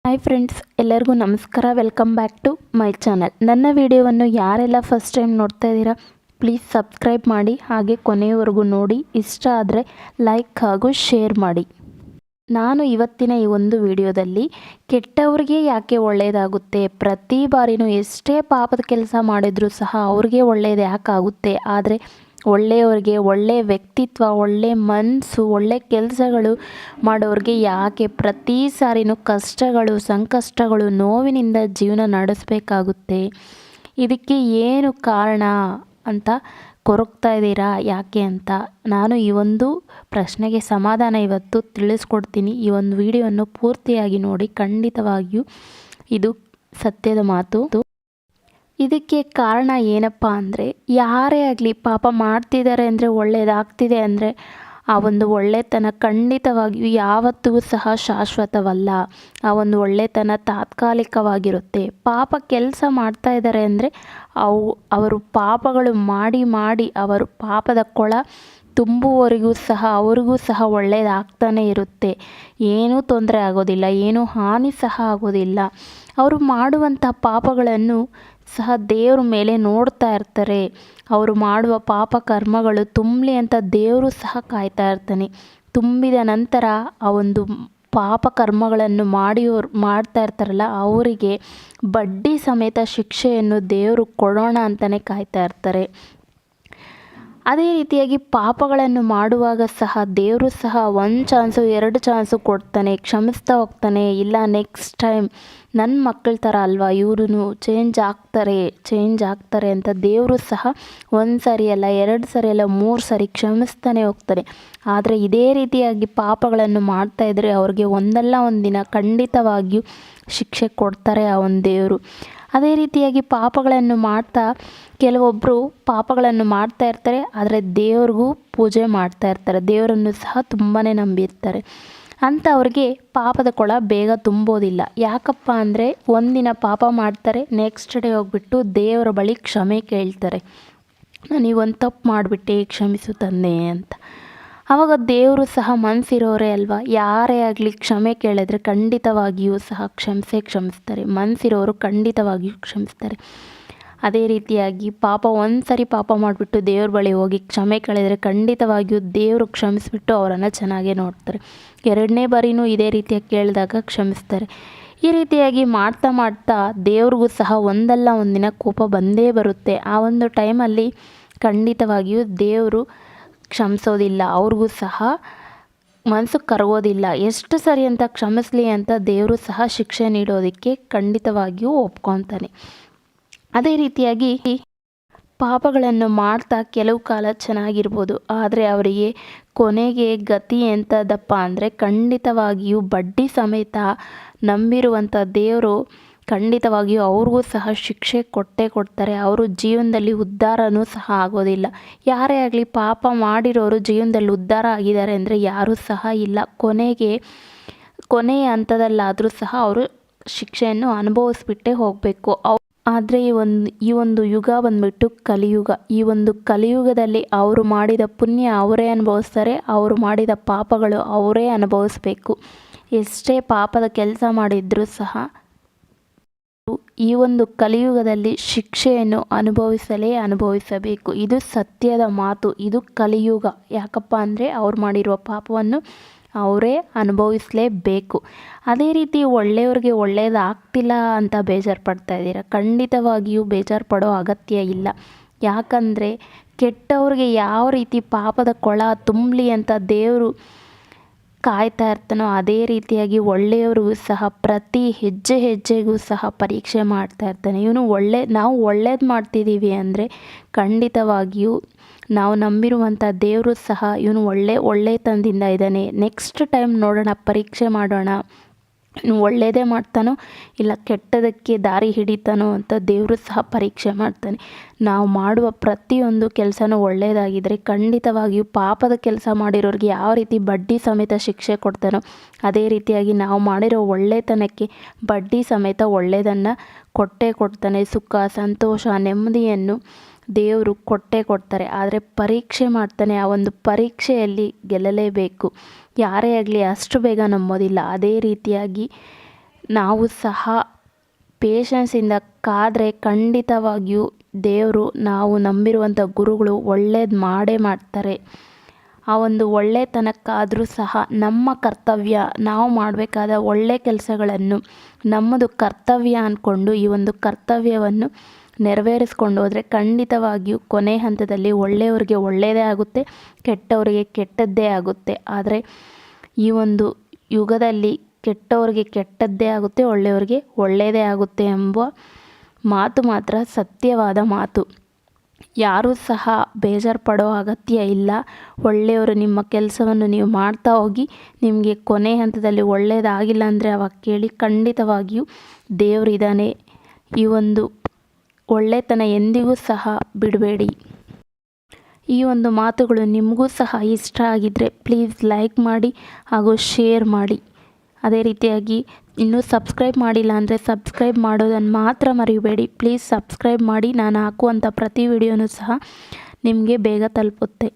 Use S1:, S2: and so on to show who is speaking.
S1: Hi friends, ಎಲ್ಲರಿಗೂ ನಮಸ್ಕಾರ. Welcome back to my channel. ನನ್ನ ವಿಡಿಯೋವನ್ನು ಯಾರೆಲ್ಲ ಫಸ್ಟ್ ಟೈಮ್ ನೋಡ್ತಾ ಇದ್ದೀರಾ ಪ್ಲೀಸ್ ಸಬ್ಸ್ಕ್ರೈಬ್ ಮಾಡಿ, ಹಾಗೆ ಕೊನೆಯವರೆಗೂ ನೋಡಿ. ಇಷ್ಟ ಆದರೆ ಲೈಕ್ ಹಾಗೂ ಶೇರ್ ಮಾಡಿ. ನಾನು ಇವತ್ತಿನ ಈ ಒಂದು ವಿಡಿಯೋದಲ್ಲಿ ಕೆಟ್ಟವ್ರಿಗೆ ಯಾಕೆ ಒಳ್ಳೆಯದಾಗುತ್ತೆ, ಪ್ರತಿ ಬಾರಿನೂ ಎಷ್ಟೇ ಪಾಪದ ಕೆಲಸ ಮಾಡಿದರೂ ಸಹ ಅವ್ರಿಗೆ ಒಳ್ಳೆಯದು ಯಾಕಾಗುತ್ತೆ, ಆದರೆ ಒಳ್ಳೆಯವ್ರಿಗೆ ಒಳ್ಳೆಯ ವ್ಯಕ್ತಿತ್ವ, ಒಳ್ಳೆಯ ಮನಸ್ಸು, ಒಳ್ಳೆಯ ಕೆಲಸಗಳು ಮಾಡೋರಿಗೆ ಯಾಕೆ ಪ್ರತಿ ಸಾರಿನೂ ಕಷ್ಟಗಳು, ಸಂಕಷ್ಟಗಳು, ನೋವಿನಿಂದ ಜೀವನ ನಡೆಸಬೇಕಾಗುತ್ತೆ, ಇದಕ್ಕೆ ಏನು ಕಾರಣ ಅಂತ ಕೊರಗ್ತಾ ಇದ್ದೀರಾ ಯಾಕೆ ಅಂತ ನಾನು ಈ ಒಂದು ಪ್ರಶ್ನೆಗೆ ಸಮಾಧಾನ ಇವತ್ತು ತಿಳಿಸ್ಕೊಡ್ತೀನಿ. ಈ ಒಂದು ವಿಡಿಯೋವನ್ನು ಪೂರ್ತಿಯಾಗಿ ನೋಡಿ, ಖಂಡಿತವಾಗಿಯೂ ಇದು ಸತ್ಯದ ಮಾತು. ಇದಕ್ಕೆ ಕಾರಣ ಏನಪ್ಪ ಅಂದರೆ, ಯಾರೇ ಆಗಲಿ ಪಾಪ ಮಾಡ್ತಿದ್ದಾರೆ ಅಂದರೆ, ಒಳ್ಳೆಯದಾಗ್ತಿದೆ ಅಂದರೆ ಆ ಒಂದು ಒಳ್ಳೆತನ ಖಂಡಿತವಾಗಿಯೂ ಯಾವತ್ತಿಗೂ ಸಹ ಶಾಶ್ವತವಲ್ಲ. ಆ ಒಂದು ಒಳ್ಳೆತನ ತಾತ್ಕಾಲಿಕವಾಗಿರುತ್ತೆ. ಪಾಪ ಕೆಲಸ ಮಾಡ್ತಾ ಇದ್ದಾರೆ ಅಂದರೆ ಅವರು ಪಾಪಗಳು ಮಾಡಿ ಮಾಡಿ ಅವರು ಪಾಪದ ಕೊಳ ತುಂಬುವವರೆಗೂ ಸಹ ಅವ್ರಿಗೂ ಸಹ ಒಳ್ಳೆಯದಾಗ್ತಾನೆ ಇರುತ್ತೆ. ಏನೂ ತೊಂದರೆ ಆಗೋದಿಲ್ಲ, ಏನೂ ಹಾನಿ ಸಹ ಆಗೋದಿಲ್ಲ. ಅವರು ಮಾಡುವಂಥ ಪಾಪಗಳನ್ನು ಸಹ ದೇವ್ರ ಮೇಲೆ ನೋಡ್ತಾ ಇರ್ತಾರೆ. ಅವರು ಮಾಡುವ ಪಾಪ ಕರ್ಮಗಳು ತುಂಬಲಿ ಅಂತ ದೇವರು ಸಹ ಕಾಯ್ತಾ ಇರ್ತಾನೆ. ತುಂಬಿದ ನಂತರ ಆ ಒಂದು ಪಾಪ ಕರ್ಮಗಳನ್ನು ಮಾಡ್ತಾ ಇರ್ತಾರಲ್ಲ, ಅವರಿಗೆ ಬಡ್ಡಿ ಸಮೇತ ಶಿಕ್ಷೆಯನ್ನು ದೇವರು ಕೊಡೋಣ ಅಂತಲೇ ಕಾಯ್ತಾ ಇರ್ತಾರೆ. ಅದೇ ರೀತಿಯಾಗಿ ಪಾಪಗಳನ್ನು ಮಾಡುವಾಗ ಸಹ ದೇವರು ಸಹ 1 ಚಾನ್ಸು 2 ಚಾನ್ಸು ಕೊಡ್ತಾನೆ, ಕ್ಷಮಿಸ್ತಾ ಹೋಗ್ತಾನೆ. ಇಲ್ಲ, ನೆಕ್ಸ್ಟ್ ಟೈಮ್ ನನ್ನ ಮಕ್ಕಳ ಥರ ಅಲ್ವಾ ಇವ್ರೂ ಚೇಂಜ್ ಆಗ್ತಾರೆ ಅಂತ ದೇವರು ಸಹ 1 ಸರಿ ಅಲ್ಲ, 2 ಸರಿ ಅಲ್ಲ, 3 ಸರಿ ಕ್ಷಮಿಸ್ತಾನೆ ಹೋಗ್ತಾರೆ. ಆದರೆ ಇದೇ ರೀತಿಯಾಗಿ ಪಾಪಗಳನ್ನು ಮಾಡ್ತಾ ಇದ್ದರೆ ಅವ್ರಿಗೆ ಒಂದಲ್ಲ ಒಂದು ದಿನ ಖಂಡಿತವಾಗಿಯೂ ಶಿಕ್ಷೆ ಕೊಡ್ತಾರೆ ಆ ಒಂದು ದೇವರು. ಅದೇ ರೀತಿಯಾಗಿ ಪಾಪಗಳನ್ನು ಮಾಡ್ತಾ ಕೆಲವೊಬ್ಬರು ಪಾಪಗಳನ್ನು ಮಾಡ್ತಾ ಇರ್ತಾರೆ, ಆದರೆ ದೇವ್ರಿಗೂ ಪೂಜೆ ಮಾಡ್ತಾ ಇರ್ತಾರೆ, ದೇವರನ್ನು ಸಹ ತುಂಬಾ ನಂಬಿರ್ತಾರೆ. ಅಂಥವ್ರಿಗೆ ಪಾಪದ ಕೊಳ ಬೇಗ ತುಂಬೋದಿಲ್ಲ. ಯಾಕಪ್ಪ ಅಂದರೆ, ಒಂದಿನ ಪಾಪ ಮಾಡ್ತಾರೆ, ನೆಕ್ಸ್ಟ್ ಡೇ ಹೋಗ್ಬಿಟ್ಟು ದೇವರ ಬಳಿ ಕ್ಷಮೆ ಕೇಳ್ತಾರೆ. ನಾನು ಈ ಒಂದು ತಪ್ಪು ಮಾಡಿಬಿಟ್ಟೆ, ಕ್ಷಮಿಸು ತಂದೆ ಅಂತ. ಆವಾಗ ದೇವರು ಸಹ ಮನಸ್ಸಿರೋರೇ ಅಲ್ವಾ. ಯಾರೇ ಆಗಲಿ ಕ್ಷಮೆ ಕೇಳಿದ್ರೆ ಖಂಡಿತವಾಗಿಯೂ ಸಹ ಕ್ಷಮಿಸ್ತಾರೆ. ಮನಸ್ಸಿರೋರು ಖಂಡಿತವಾಗಿಯೂ ಕ್ಷಮಿಸ್ತಾರೆ. ಅದೇ ರೀತಿಯಾಗಿ ಒಂದು ಸರಿ ಪಾಪ ಮಾಡಿಬಿಟ್ಟು ದೇವ್ರ ಬಳಿ ಹೋಗಿ ಕ್ಷಮೆ ಕೇಳಿದರೆ ಖಂಡಿತವಾಗಿಯೂ ದೇವರು ಕ್ಷಮಿಸಿಬಿಟ್ಟು ಅವರನ್ನು ಚೆನ್ನಾಗೇ ನೋಡ್ತಾರೆ. 2ನೇ ಬಾರಿನೂ ಇದೇ ರೀತಿಯಾಗಿ ಕೇಳಿದಾಗ ಕ್ಷಮಿಸ್ತಾರೆ. ಈ ರೀತಿಯಾಗಿ ಮಾಡ್ತಾ ಮಾಡ್ತಾ ದೇವ್ರಿಗೂ ಸಹ ಒಂದಲ್ಲ ಒಂದಿನ ಕೋಪ ಬಂದೇ ಬರುತ್ತೆ. ಆ ಒಂದು ಟೈಮಲ್ಲಿ ಖಂಡಿತವಾಗಿಯೂ ದೇವರು ಕ್ಷಮಿಸೋದಿಲ್ಲ, ಅವ್ರಿಗೂ ಸಹ ಮನಸ್ಸು ಕರಗೋದಿಲ್ಲ. ಎಷ್ಟು ಸರಿ ಅಂತ ಕ್ಷಮಿಸಲಿ ಅಂತ ದೇವರು ಸಹ ಶಿಕ್ಷೆ ನೀಡೋದಕ್ಕೆ ಖಂಡಿತವಾಗಿಯೂ ಒಪ್ಕೊತಾನೆ. ಅದೇ ರೀತಿಯಾಗಿ ಪಾಪಗಳನ್ನು ಮಾಡ್ತಾ ಕೆಲವು ಕಾಲ ಚೆನ್ನಾಗಿರ್ಬೋದು, ಆದರೆ ಅವರಿಗೆ ಕೊನೆಗೆ ಗತಿ ಎಂಥದಪ್ಪ ಅಂದರೆ ಖಂಡಿತವಾಗಿಯೂ ಬಡ್ಡಿ ಸಮೇತ ನಂಬಿರುವಂಥ ದೇವರು ಖಂಡಿತವಾಗಿಯೂ ಅವ್ರಿಗೂ ಸಹ ಶಿಕ್ಷೆ ಕೊಡ್ತಾರೆ. ಅವರು ಜೀವನದಲ್ಲಿ ಉದ್ಧಾರನೂ ಸಹ ಆಗೋದಿಲ್ಲ. ಯಾರೇ ಆಗಲಿ ಪಾಪ ಮಾಡಿರೋರು ಜೀವನದಲ್ಲಿ ಉದ್ಧಾರ ಆಗಿದ್ದಾರೆ ಅಂದರೆ ಯಾರೂ ಸಹ ಇಲ್ಲ. ಕೊನೆಯ ಹಂತದಲ್ಲಾದರೂ ಸಹ ಅವರು ಶಿಕ್ಷೆಯನ್ನು ಅನುಭವಿಸ್ಬಿಟ್ಟೇ ಹೋಗಬೇಕು. ಆದರೆ ಈ ಒಂದು ಯುಗ ಬಂದ್ಬಿಟ್ಟು ಕಲಿಯುಗ. ಈ ಒಂದು ಕಲಿಯುಗದಲ್ಲಿ ಅವರು ಮಾಡಿದ ಪುಣ್ಯ ಅವರೇ ಅನುಭವಿಸ್ತಾರೆ, ಅವರು ಮಾಡಿದ ಪಾಪಗಳು ಅವರೇ ಅನುಭವಿಸ್ಬೇಕು. ಎಷ್ಟೇ ಪಾಪದ ಕೆಲಸ ಮಾಡಿದರೂ ಸಹ ಈ ಒಂದು ಕಲಿಯುಗದಲ್ಲಿ ಶಿಕ್ಷೆಯನ್ನು ಅನುಭವಿಸಬೇಕು. ಇದು ಸತ್ಯದ ಮಾತು, ಇದು ಕಲಿಯುಗ. ಯಾಕಪ್ಪ ಅಂದರೆ ಅವ್ರು ಮಾಡಿರುವ ಪಾಪವನ್ನು ಅವರೇ ಅನುಭವಿಸಲೇಬೇಕು. ಅದೇ ರೀತಿ ಒಳ್ಳೆಯವ್ರಿಗೆ ಒಳ್ಳೆಯದಾಗ್ತಿಲ್ಲ ಅಂತ ಬೇಜಾರು ಪಡ್ತಾ ಇದ್ದೀರಾ, ಖಂಡಿತವಾಗಿಯೂ ಬೇಜಾರು ಪಡೋ ಅಗತ್ಯ ಇಲ್ಲ. ಯಾಕಂದರೆ ಕೆಟ್ಟವ್ರಿಗೆ ಯಾವ ರೀತಿ ಪಾಪದ ಕೊಳ ತುಂಬಲಿ ಅಂತ ದೇವರು ಕಾಯ್ತಾ ಇರ್ತಾನೋ, ಅದೇ ರೀತಿಯಾಗಿ ಒಳ್ಳೆಯವ್ರಿಗೂ ಸಹ ಪ್ರತಿ ಹೆಜ್ಜೆಗೂ ಸಹ ಪರೀಕ್ಷೆ ಮಾಡ್ತಾ ಇರ್ತಾನೆ. ನಾವು ಒಳ್ಳೇದು ಮಾಡ್ತಿದ್ದೀವಿ ಅಂದರೆ ಖಂಡಿತವಾಗಿಯೂ ನಾವು ನಂಬಿರುವಂಥ ದೇವರು ಸಹ ಇವನು ಒಳ್ಳೆತನದಿಂದ ಇದ್ದಾನೆ, ನೆಕ್ಸ್ಟ್ ಟೈಮ್ ನೋಡೋಣ, ಪರೀಕ್ಷೆ ಮಾಡೋಣ, ಒಳ್ಳೆಯದೇ ಮಾಡ್ತಾನೋ ಇಲ್ಲ ಕೆಟ್ಟದಕ್ಕೆ ದಾರಿ ಹಿಡಿತಾನೋ ಅಂತ ದೇವರು ಸಹ ಪರೀಕ್ಷೆ ಮಾಡ್ತಾನೆ. ನಾವು ಮಾಡುವ ಪ್ರತಿಯೊಂದು ಕೆಲಸನೂ ಒಳ್ಳೆಯದಾಗಿದ್ದರೆ ಖಂಡಿತವಾಗಿಯೂ ಪಾಪದ ಕೆಲಸ ಮಾಡಿರೋರಿಗೆ ಯಾವ ರೀತಿ ಬಡ್ಡಿ ಸಮೇತ ಶಿಕ್ಷೆ ಕೊಡ್ತಾನೋ, ಅದೇ ರೀತಿಯಾಗಿ ನಾವು ಮಾಡಿರೋ ಒಳ್ಳೆತನಕ್ಕೆ ಬಡ್ಡಿ ಸಮೇತ ಒಳ್ಳೆಯದನ್ನು ಕೊಡ್ತಾನೆ. ಸುಖ, ಸಂತೋಷ, ನೆಮ್ಮದಿಯನ್ನು ದೇವರು ಕೊಡ್ತಾರೆ. ಆದರೆ ಪರೀಕ್ಷೆ ಮಾಡ್ತಾನೆ. ಆ ಒಂದು ಪರೀಕ್ಷೆಯಲ್ಲಿ ಗೆಲ್ಲಲೇಬೇಕು. ಯಾರೇ ಆಗಲಿ ಅಷ್ಟು ಬೇಗ ನಂಬೋದಿಲ್ಲ. ಅದೇ ರೀತಿಯಾಗಿ ನಾವು ಸಹ ಪೇಷನ್ಸಿಂದ ಕಾದರೆ ಖಂಡಿತವಾಗಿಯೂ ದೇವರು, ನಾವು ನಂಬಿರುವಂಥ ಗುರುಗಳು ಒಳ್ಳೇದು ಮಾಡೇ ಮಾಡ್ತಾರೆ. ಆ ಒಂದು ಒಳ್ಳೆತನಕ್ಕಾದರೂ ಸಹ ನಮ್ಮ ಕರ್ತವ್ಯ, ನಾವು ಮಾಡಬೇಕಾದ ಒಳ್ಳೆಯ ಕೆಲಸಗಳನ್ನು ನಮ್ಮದು ಕರ್ತವ್ಯ ಅಂದ್ಕೊಂಡು ಈ ಒಂದು ಕರ್ತವ್ಯವನ್ನು ನೆರವೇರಿಸ್ಕೊಂಡು ಹೋದರೆ ಖಂಡಿತವಾಗಿಯೂ ಕೊನೆ ಹಂತದಲ್ಲಿ ಒಳ್ಳೆಯವರಿಗೆ ಒಳ್ಳೆಯದೇ ಆಗುತ್ತೆ, ಕೆಟ್ಟವರಿಗೆ ಕೆಟ್ಟದ್ದೇ ಆಗುತ್ತೆ. ಆದರೆ ಈ ಒಂದು ಯುಗದಲ್ಲಿ ಕೆಟ್ಟವರಿಗೆ ಕೆಟ್ಟದ್ದೇ ಆಗುತ್ತೆ, ಒಳ್ಳೆಯವರಿಗೆ ಒಳ್ಳೆಯದೇ ಆಗುತ್ತೆ ಎಂಬ ಮಾತು ಮಾತ್ರ ಸತ್ಯವಾದ ಮಾತು. ಯಾರೂ ಸಹ ಬೇಜಾರು ಪಡೋ ಅಗತ್ಯ ಇಲ್ಲ. ಒಳ್ಳೆಯವರು ನಿಮ್ಮ ಕೆಲಸವನ್ನು ನೀವು ಮಾಡ್ತಾ ಹೋಗಿ. ನಿಮಗೆ ಕೊನೆ ಹಂತದಲ್ಲಿ ಒಳ್ಳೆಯದಾಗಿಲ್ಲ ಅಂದರೆ ಅವಾಗ ಕೇಳಿ, ಖಂಡಿತವಾಗಿಯೂ ದೇವರಿದ್ದಾನೆ. ಈ ಒಂದು ಒಳ್ಳೆತನ ಎಂದಿಗೂ ಸಹ ಬಿಡಬೇಡಿ. ಈ ಒಂದು ಮಾತುಗಳು ನಿಮಗೂ ಸಹ ಇಷ್ಟ ಆಗಿದ್ದರೆ ಪ್ಲೀಸ್ ಲೈಕ್ ಮಾಡಿ ಹಾಗೂ ಶೇರ್ ಮಾಡಿ. ಅದೇ ರೀತಿಯಾಗಿ ಇನ್ನೂ ಸಬ್ಸ್ಕ್ರೈಬ್ ಮಾಡಿಲ್ಲ ಅಂದರೆ ಸಬ್ಸ್ಕ್ರೈಬ್ ಮಾಡೋದನ್ನು ಮಾತ್ರ ಮರಿಬೇಡಿ. ಪ್ಲೀಸ್ ಸಬ್ಸ್ಕ್ರೈಬ್ ಮಾಡಿ. ನಾನು ಹಾಕುವಂಥ ಪ್ರತಿ ವಿಡಿಯೋನೂ ಸಹ ನಿಮಗೆ ಬೇಗ ತಲುಪುತ್ತೆ.